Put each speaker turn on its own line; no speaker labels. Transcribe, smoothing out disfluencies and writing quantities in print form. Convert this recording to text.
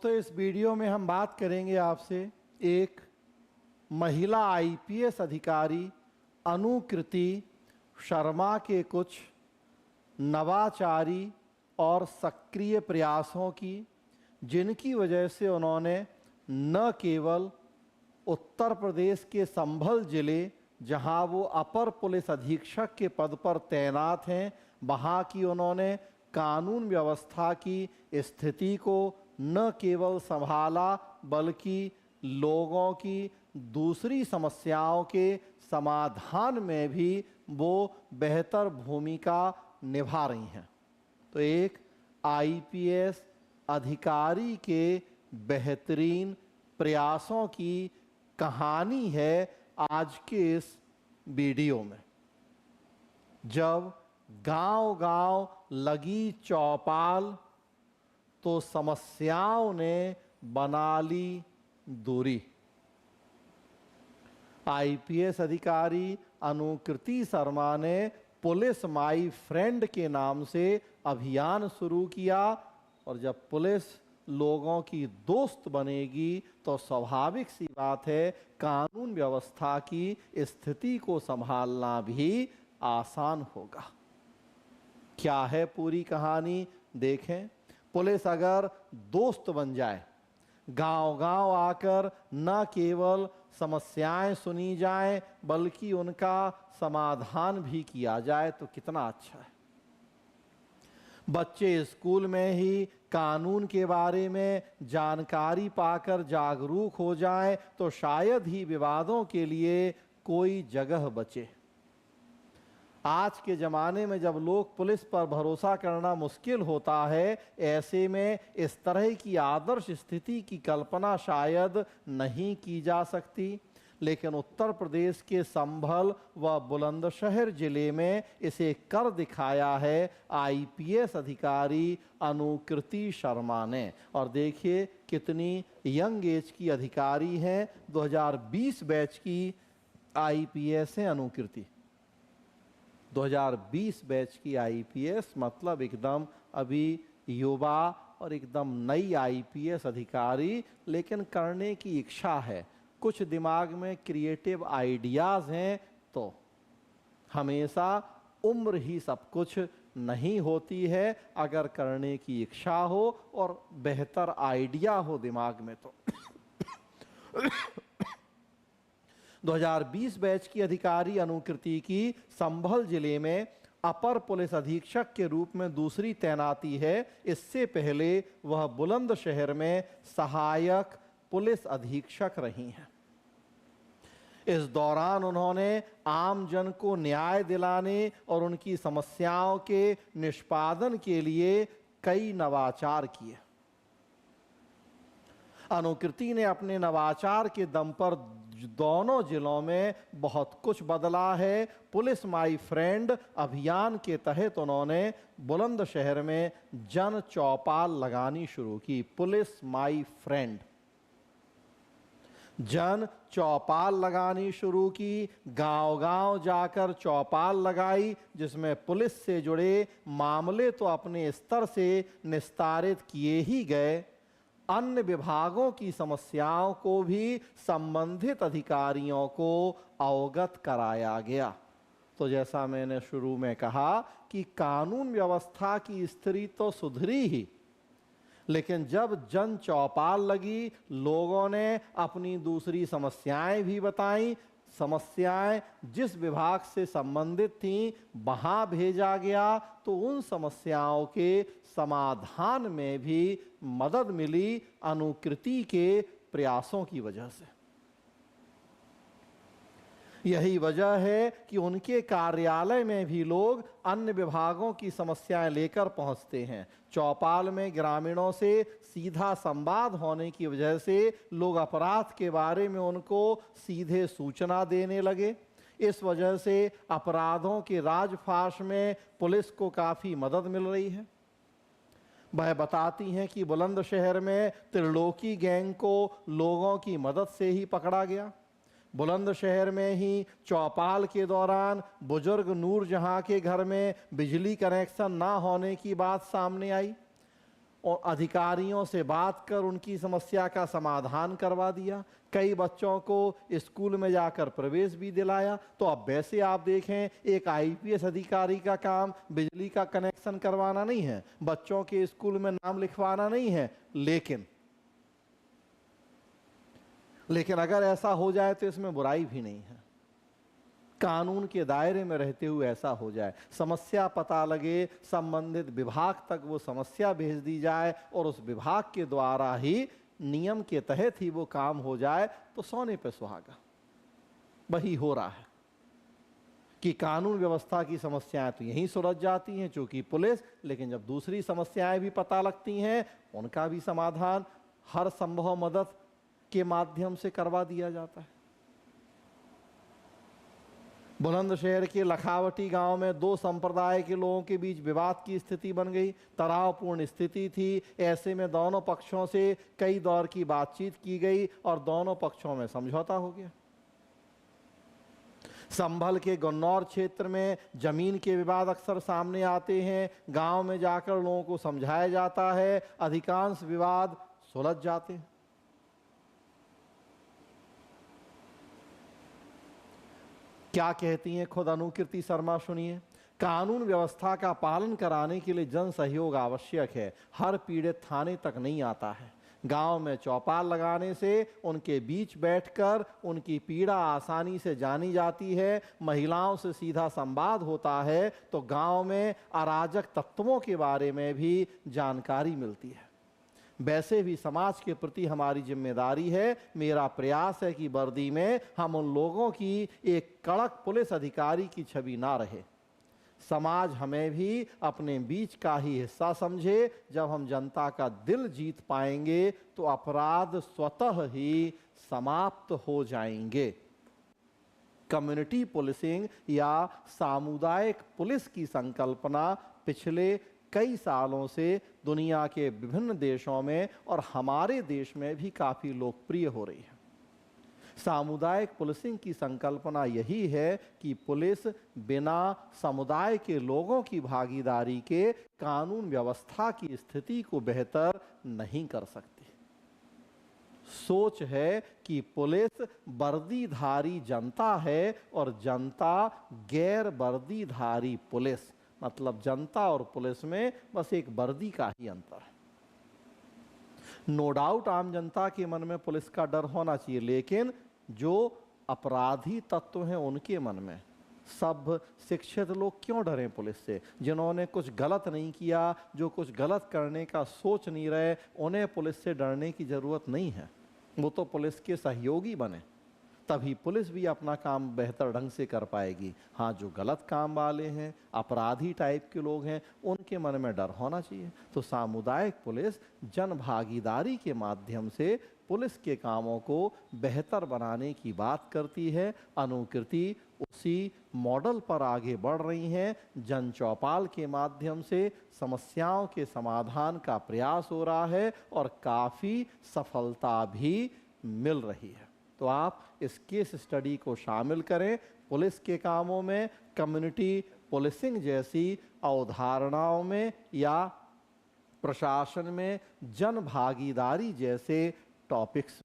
दोस्तों, इस वीडियो में हम बात करेंगे आपसे एक महिला आईपीएस अधिकारी अनुकृति शर्मा के कुछ नवाचारी और सक्रिय प्रयासों की, जिनकी वजह से उन्होंने न केवल उत्तर प्रदेश के संभल जिले, जहां वो अपर पुलिस अधीक्षक के पद पर तैनात हैं, वहां की उन्होंने कानून व्यवस्था की स्थिति को न केवल संभाला बल्कि लोगों की दूसरी समस्याओं के समाधान में भी वो बेहतर भूमिका निभा रही हैं। तो एक आईपीएस अधिकारी के बेहतरीन प्रयासों की कहानी है आज के इस वीडियो में। जब गांव-गांव लगी चौपाल तो समस्याओं ने बना ली दूरी। आईपीएस अधिकारी अनुकृति शर्मा ने पुलिस माई फ्रेंड के नाम से अभियान शुरू किया, और जब पुलिस लोगों की दोस्त बनेगी तो स्वाभाविक सी बात है कानून व्यवस्था की स्थिति को संभालना भी आसान होगा। क्या है पूरी कहानी देखें। पुलिस अगर दोस्त बन जाए, गांव-गांव आकर न केवल समस्याएं सुनी जाएं बल्कि उनका समाधान भी किया जाए तो कितना अच्छा है। बच्चे स्कूल में ही कानून के बारे में जानकारी पाकर जागरूक हो जाएं तो शायद ही विवादों के लिए कोई जगह बचे। आज के ज़माने में जब लोग पुलिस पर भरोसा करना मुश्किल होता है, ऐसे में इस तरह की आदर्श स्थिति की कल्पना शायद नहीं की जा सकती, लेकिन उत्तर प्रदेश के संभल व बुलंदशहर जिले में इसे कर दिखाया है आईपीएस अधिकारी अनुकृति शर्मा ने। और देखिए कितनी यंग एज की अधिकारी हैं, 2020 बैच की आईपीएस हैं अनुकृति। 2020 बैच की आईपीएस मतलब एकदम अभी युवा और एकदम नई आईपीएस अधिकारी, लेकिन करने की इच्छा है, कुछ दिमाग में क्रिएटिव आइडियाज़ हैं। तो हमेशा उम्र ही सब कुछ नहीं होती है, अगर करने की इच्छा हो और बेहतर आइडिया हो दिमाग में तो 2020 बैच की अधिकारी अनुकृति की संभल जिले में अपर पुलिस अधीक्षक के रूप में दूसरी तैनाती है। इससे पहले वह बुलंदशहर में सहायक पुलिस अधीक्षक रही हैं। इस दौरान उन्होंने आम जन को न्याय दिलाने और उनकी समस्याओं के निष्पादन के लिए कई नवाचार किए। अनुकृति ने अपने नवाचार के दम पर दोनों जिलों में बहुत कुछ बदला है। पुलिस माई फ्रेंड अभियान के तहत उन्होंने बुलंदशहर में जन चौपाल लगानी शुरू की। पुलिस माई फ्रेंड जन चौपाल लगानी शुरू की, गांव-गांव जाकर चौपाल लगाई, जिसमें पुलिस से जुड़े मामले तो अपने स्तर से निस्तारित किए ही गए, अन्य विभागों की समस्याओं को भी संबंधित अधिकारियों को अवगत कराया गया। तो जैसा मैंने शुरू में कहा कि कानून व्यवस्था की स्थिति तो सुधरी ही, लेकिन जब जन चौपाल लगी, लोगों ने अपनी दूसरी समस्याएं भी बताईं। समस्याएं जिस विभाग से संबंधित थीं वहां भेजा गया तो उन समस्याओं के समाधान में भी मदद मिली अनुकृति के प्रयासों की वजह से। यही वजह है कि उनके कार्यालय में भी लोग अन्य विभागों की समस्याएं लेकर पहुंचते हैं। चौपाल में ग्रामीणों से सीधा संवाद होने की वजह से लोग अपराध के बारे में उनको सीधे सूचना देने लगे। इस वजह से अपराधों के राजफाश में पुलिस को काफ़ी मदद मिल रही है। वह बताती हैं कि बुलंदशहर में त्रिलोकी गैंग को लोगों की मदद से ही पकड़ा गया। बुलंदशहर में ही चौपाल के दौरान बुजुर्ग नूरजहां के घर में बिजली कनेक्शन ना होने की बात सामने आई। और अधिकारियों से बात कर उनकी समस्या का समाधान करवा दिया, कई बच्चों को स्कूल में जाकर प्रवेश भी दिलाया। तो अब वैसे आप देखें, एक आईपीएस अधिकारी का काम बिजली का कनेक्शन करवाना नहीं है, बच्चों के स्कूल में नाम लिखवाना नहीं है, लेकिन अगर ऐसा हो जाए तो इसमें बुराई भी नहीं है। कानून के दायरे में रहते हुए ऐसा हो जाए, समस्या पता लगे, संबंधित विभाग तक वो समस्या भेज दी जाए और उस विभाग के द्वारा ही नियम के तहत ही वो काम हो जाए, तो सोने पे सुहागा। वही हो रहा है कि कानून व्यवस्था की समस्याएं तो यहीं सुलझ जाती हैं चूंकि पुलिस, लेकिन जब दूसरी समस्याएं भी पता लगती हैं उनका भी समाधान हर संभव मदद के माध्यम से करवा दिया जाता है। बुलंदशहर के लखावटी गांव में दो संप्रदाय के लोगों के बीच विवाद की स्थिति बन गई, तनावपूर्ण स्थिति थी। ऐसे में दोनों पक्षों से कई दौर की बातचीत की गई और दोनों पक्षों में समझौता हो गया। संभल के गन्नौर क्षेत्र में जमीन के विवाद अक्सर सामने आते हैं, गांव में जाकर लोगों को समझाया जाता है, अधिकांश विवाद सुलझ जाते हैं। क्या कहती हैं खुद अनुकृति शर्मा, सुनिए। कानून व्यवस्था का पालन कराने के लिए जन सहयोग आवश्यक है, हर पीड़ित थाने तक नहीं आता है। गांव में चौपाल लगाने से उनके बीच बैठकर उनकी पीड़ा आसानी से जानी जाती है, महिलाओं से सीधा संवाद होता है, तो गांव में अराजक तत्वों के बारे में भी जानकारी मिलती है। वैसे भी समाज के प्रति हमारी जिम्मेदारी है। मेरा प्रयास है कि वर्दी में हम उन लोगों की एक कड़क पुलिस अधिकारी की छवि ना रहे। समाज हमें भी अपने बीच का ही हिस्सा समझे। जब हम जनता का दिल जीत पाएंगे तो अपराध स्वतः ही समाप्त हो जाएंगे। कम्युनिटी पुलिसिंग या सामुदायिक पुलिस की संकल्पना पिछले कई सालों से दुनिया के विभिन्न देशों में और हमारे देश में भी काफी लोकप्रिय हो रही है। सामुदायिक पुलिसिंग की संकल्पना यही है कि पुलिस बिना समुदाय के लोगों की भागीदारी के कानून व्यवस्था की स्थिति को बेहतर नहीं कर सकती। सोच है कि पुलिस वर्दीधारी जनता है और जनता गैर वर्दीधारी पुलिस, मतलब जनता और पुलिस में बस एक वर्दी का ही अंतर है। नो डाउट आम जनता के मन में पुलिस का डर होना चाहिए, लेकिन जो अपराधी तत्व हैं उनके मन में सब शिक्षित लोग क्यों डरें पुलिस से? जिन्होंने कुछ गलत नहीं किया, जो कुछ गलत करने का सोच नहीं रहे, उन्हें पुलिस से डरने की जरूरत नहीं है। वो तो पुलिस के सहयोगी बने, तभी पुलिस भी अपना काम बेहतर ढंग से कर पाएगी। हाँ, जो गलत काम वाले हैं, अपराधी टाइप के लोग हैं, उनके मन में डर होना चाहिए। तो सामुदायिक पुलिस जन भागीदारी के माध्यम से पुलिस के कामों को बेहतर बनाने की बात करती है। अनुकृति उसी मॉडल पर आगे बढ़ रही हैं। जन चौपाल के माध्यम से समस्याओं के समाधान का प्रयास हो रहा है और काफ़ी सफलता भी मिल रही है। तो आप इस केस स्टडी को शामिल करें। पुलिस के कामों में कम्युनिटी पुलिसिंग जैसी अवधारणाओं में या प्रशासन में जन भागीदारी जैसे टॉपिक्स